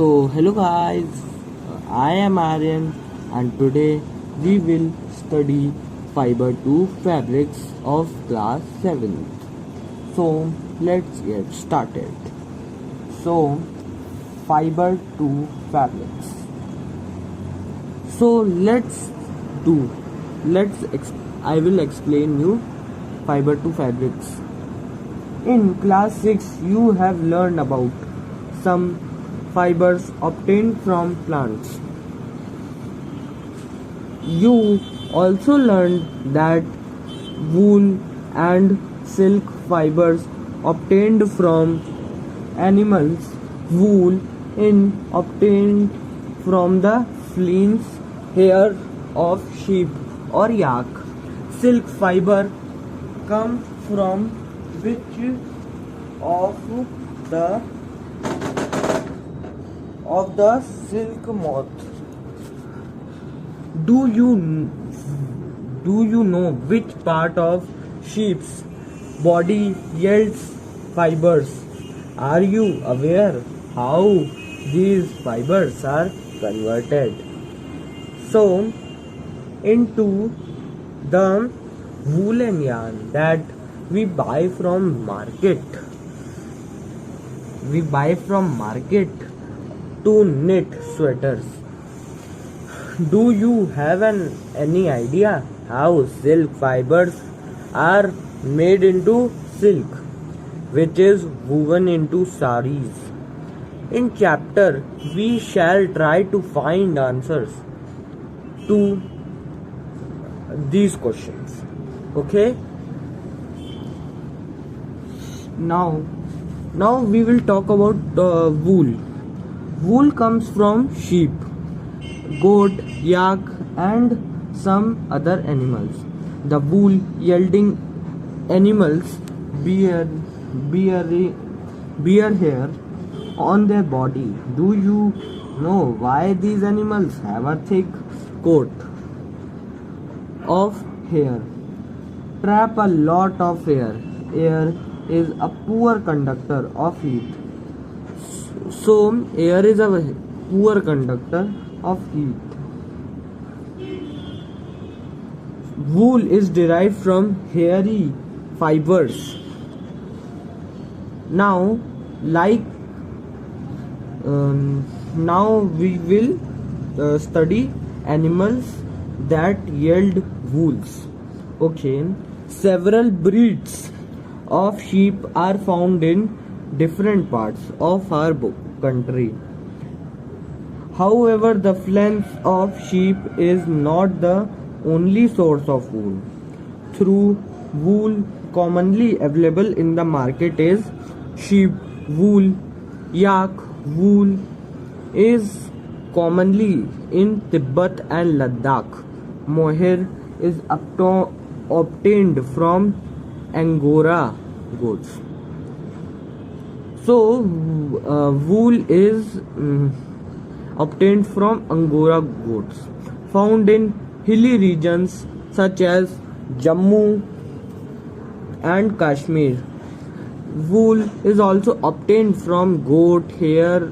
Hello guys, I am Aryan and today we will study fiber 2 fabrics of class 7th. So, let's get started. So, fiber 2 fabrics. So, do, I will explain you fiber 2 fabrics. In class 6, you have learned about some fibers obtained from plants. You also learned that wool and silk fibers obtained from animals, wool in obtained from the fleece hair of sheep or yak. Silk fiber come from which of the silk moth. Do you know which part of sheep's body yields fibers? Are you aware how these fibers are converted into the woolen yarn that we buy from market? To knit sweaters. Do you have any idea how silk fibers are made into silk, which is woven into saris? In chapter, we shall try to find answers to these questions. Okay? Now we will talk about wool. Wool comes from sheep, goat, yak and some other animals. The wool yielding animals bear hair on their body. Do you know why these animals have a thick coat of hair? Trap a lot of air. Air is a poor conductor of heat. So, air is a poor conductor of heat. Wool is derived from hairy fibers. Now we will study animals that yield wools. Okay, several breeds of sheep are found in different parts of our country. However, the fleece of sheep is not the only source of wool. Through wool commonly available in the market is sheep wool, yak wool is commonly in Tibet and Ladakh. Mohair is obtained from Angora goats. So, wool is obtained from Angora goats, found in hilly regions such as Jammu and Kashmir. Wool is also obtained from goat hair.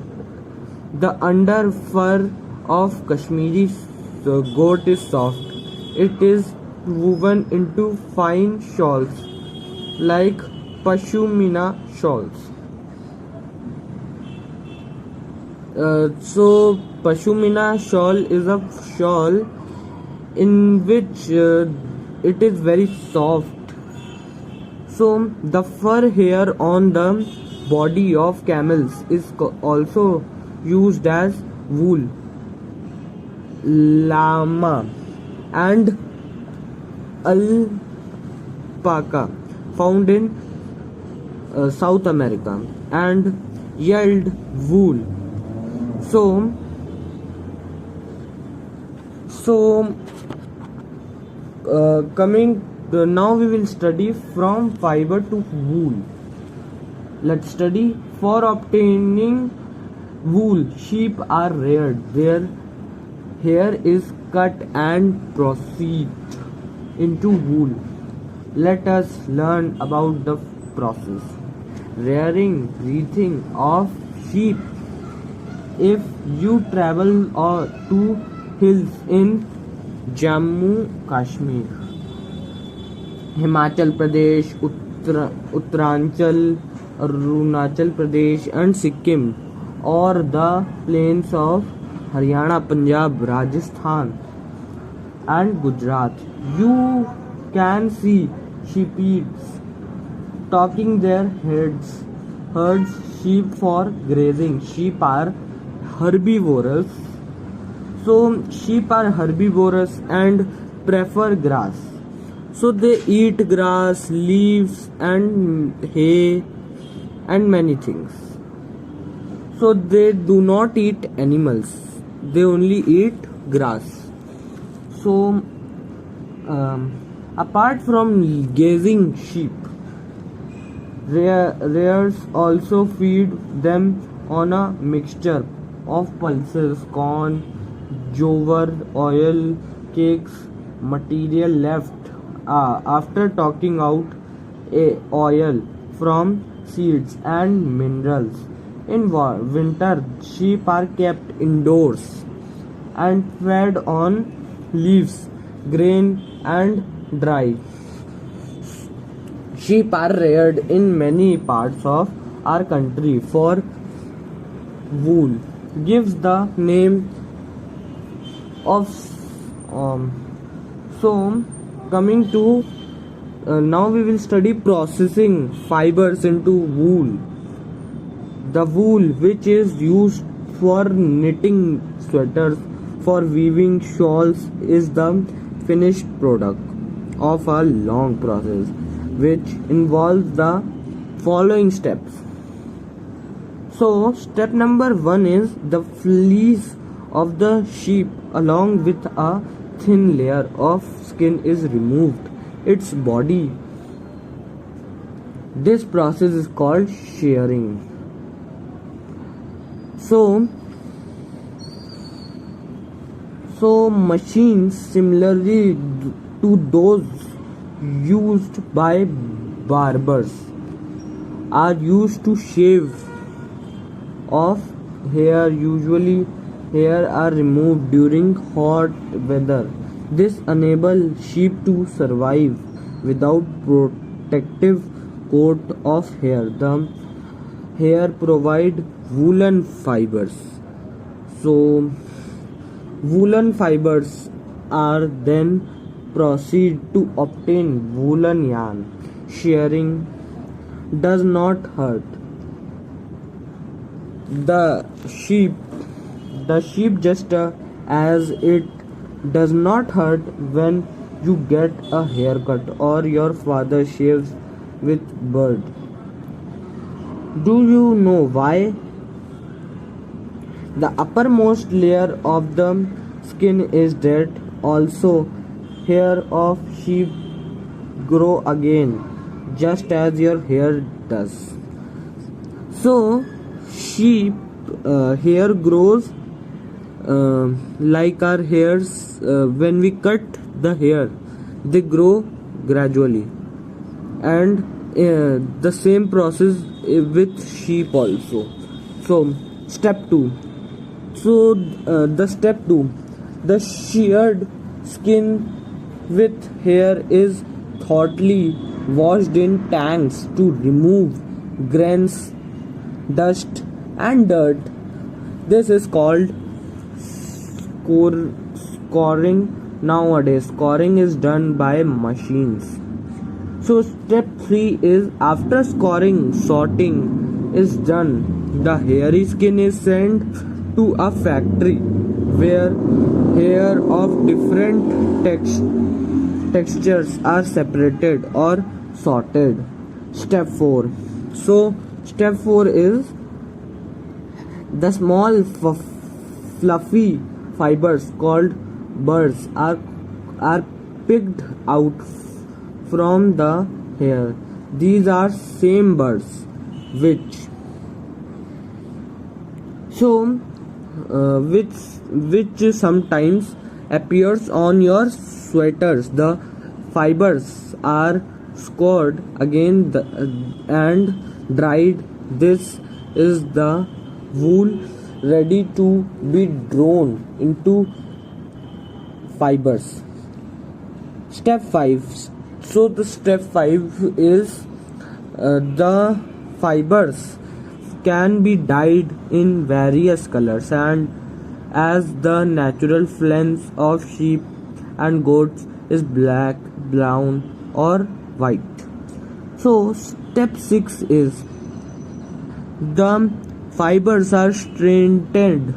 The under fur of Kashmiri goat is soft. It is woven into fine shawls like Pashmina shawls. So Pashmina shawl is a shawl in which it is very soft. So the fur hair on the body of camels is also used as wool. Llama and alpaca found in South America and yield wool. So now we will study from fiber to wool. Let's study. For obtaining wool, sheep are reared. Their hair is cut and processed into wool. Let us learn about the process. Rearing, breathing of sheep if you travel to hills in Jammu Kashmir, Himachal Pradesh, Uttaranchal, Arunachal Pradesh and Sikkim, or the plains of Haryana, Punjab, Rajasthan and Gujarat, you can see sheeps stalking their herds sheep for grazing. Sheep are herbivorous. So sheep are herbivorous and prefer grass. So they eat grass, leaves and hay and many things. So they do not eat animals. They only eat grass. So apart from grazing sheep, rears also feed them on a mixture of pulses, corn, jowar, oil, cakes, material left after taking out oil from seeds and minerals. In winter, sheep are kept indoors and fed on leaves, grain, and dry. Sheep are reared in many parts of our country for wool. Gives the name of so coming to now we will study processing fibers into wool. The wool which is used for knitting sweaters, for weaving shawls, is the finished product of a long process which involves the following steps. So step number 1 is the fleece of the sheep along with a thin layer of skin is removed its body. This process is called shearing. So machines similarly to those used by barbers are used to shave off hair. Usually hair are removed during hot weather. This enables sheep to survive without protective coat of hair. The hair provide woolen fibers. So woolen fibers are then proceed to obtain woolen yarn. Shearing does not hurt the sheep just as it does not hurt when you get a haircut or your father shaves with bird. Do you know why? The uppermost layer of the skin is dead. Also, hair of sheep grow again, just as your hair does. So, sheep hair grows like our hairs. When we cut the hair, they grow gradually, and the same process with sheep also. So, step 2. So, step 2, the sheared skin with hair is thoroughly washed in tanks to remove grains, dust and dirt. This is called scoring. Nowadays, scoring is done by machines. So step 3 is after scoring, sorting is done. The hairy skin is sent to a factory where hair of different textures are separated or sorted. Step 4. So step 4 is the small fluffy fibers called burrs are picked out from the hair. These are same burrs which sometimes appears on your sweaters. The fibers are scored again and dried. This is the wool ready to be drawn into fibers. Step 5. So the step 5 is the fibers can be dyed in various colors, and as the natural fleece of sheep and goats is black, brown or white. So step 6 is the fibers are straightened,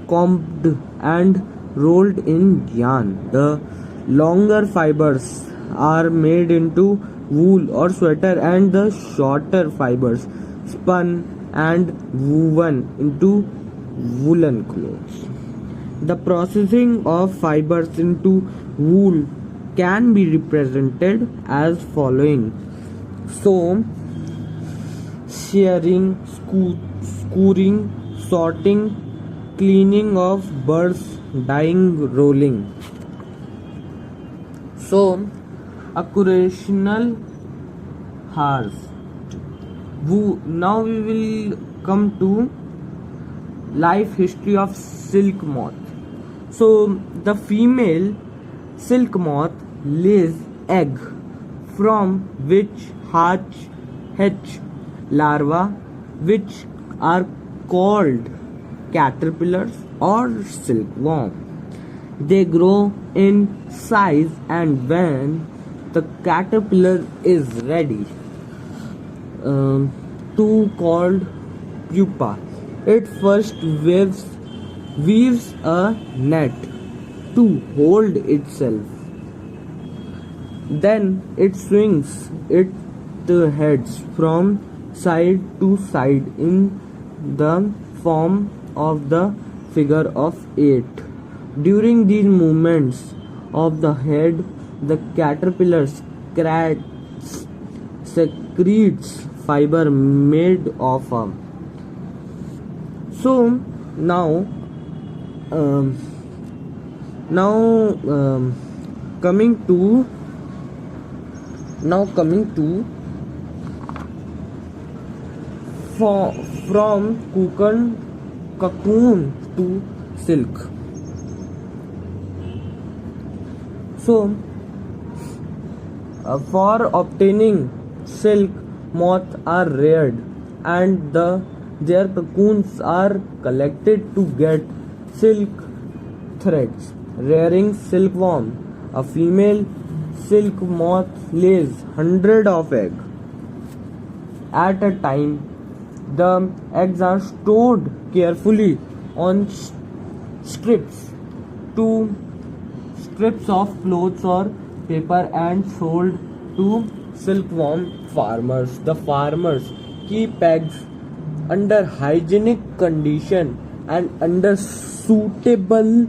combed and rolled in yarn. The longer fibers are made into wool or sweater, and the shorter fibers spun and woven into woolen clothes. The processing of fibers into wool can be represented as following. So, shearing, scouring, sorting, cleaning of birds, dyeing, rolling. So, occasional hours. Now we will come to life history of silk moth. So, the female silk moth lays egg from which hatch larvae, which are called caterpillars or silkworm. They grow in size, and when the caterpillar is ready to called pupa, it first weaves a net to hold itself. Then it swings its heads from side to side in the form of the figure of 8. During these movements of the head, the caterpillar secretes fiber made of a. So now, coming to from cocoon to silk. So, for obtaining silk, moths are reared, and their cocoons are collected to get silk threads. Rearing silkworm, a female silk moth lays hundreds of eggs at a time. The eggs are stored carefully on strips of clothes or paper and sold to silkworm farmers. The farmers keep eggs under hygienic condition and under suitable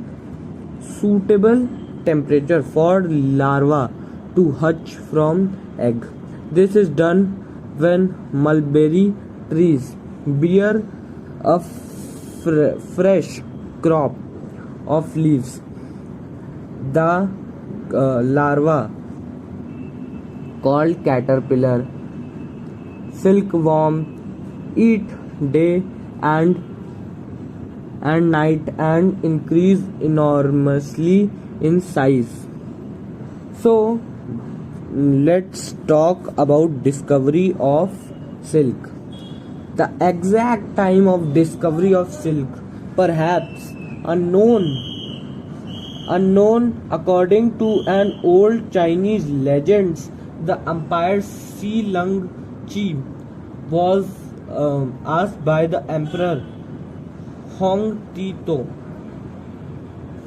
temperature for larvae to hatch from egg. This is done when mulberry trees bear a fresh crop of leaves. The larva called caterpillar silkworm eat day and night and increase enormously in size. So let's talk about discovery of silk. The exact time of discovery of silk perhaps unknown according to an old Chinese legends. The Emperor Shi Lung Chi was asked by the Emperor Hong Tito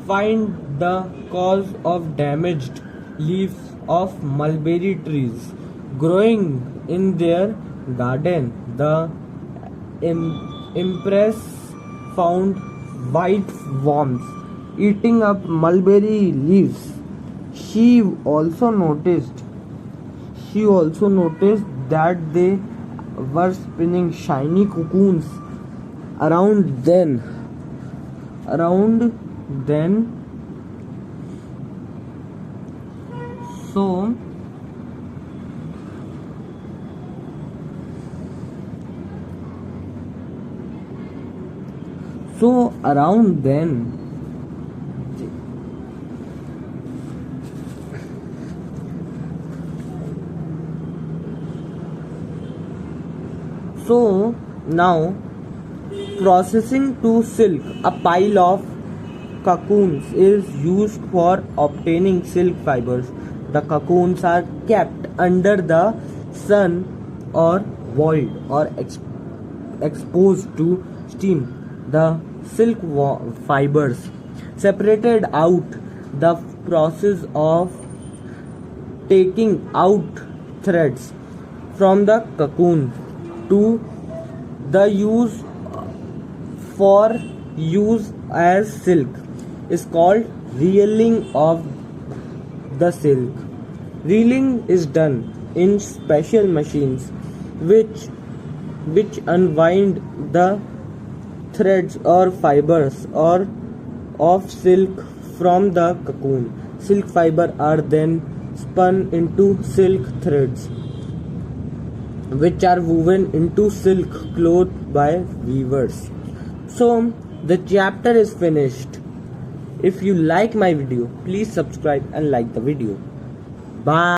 find the cause of damaged leaves of mulberry trees growing in their garden. The Empress found white worms eating up mulberry leaves. She also noticed that they were spinning shiny cocoons around then. So So around then, so now processing to silk, a pile of cocoons is used for obtaining silk fibers. The cocoons are kept under the sun or boiled or exposed to steam. The silk fibers separated out. The process of taking out threads from the cocoon to the use for use as silk is called reeling of the silk. Reeling is done in special machines which unwind the threads or fibers or of silk from the cocoon. Silk fiber are then spun into silk threads, which are woven into silk cloth by weavers. So the chapter is finished. If you like my video, please subscribe and like the video. Bye.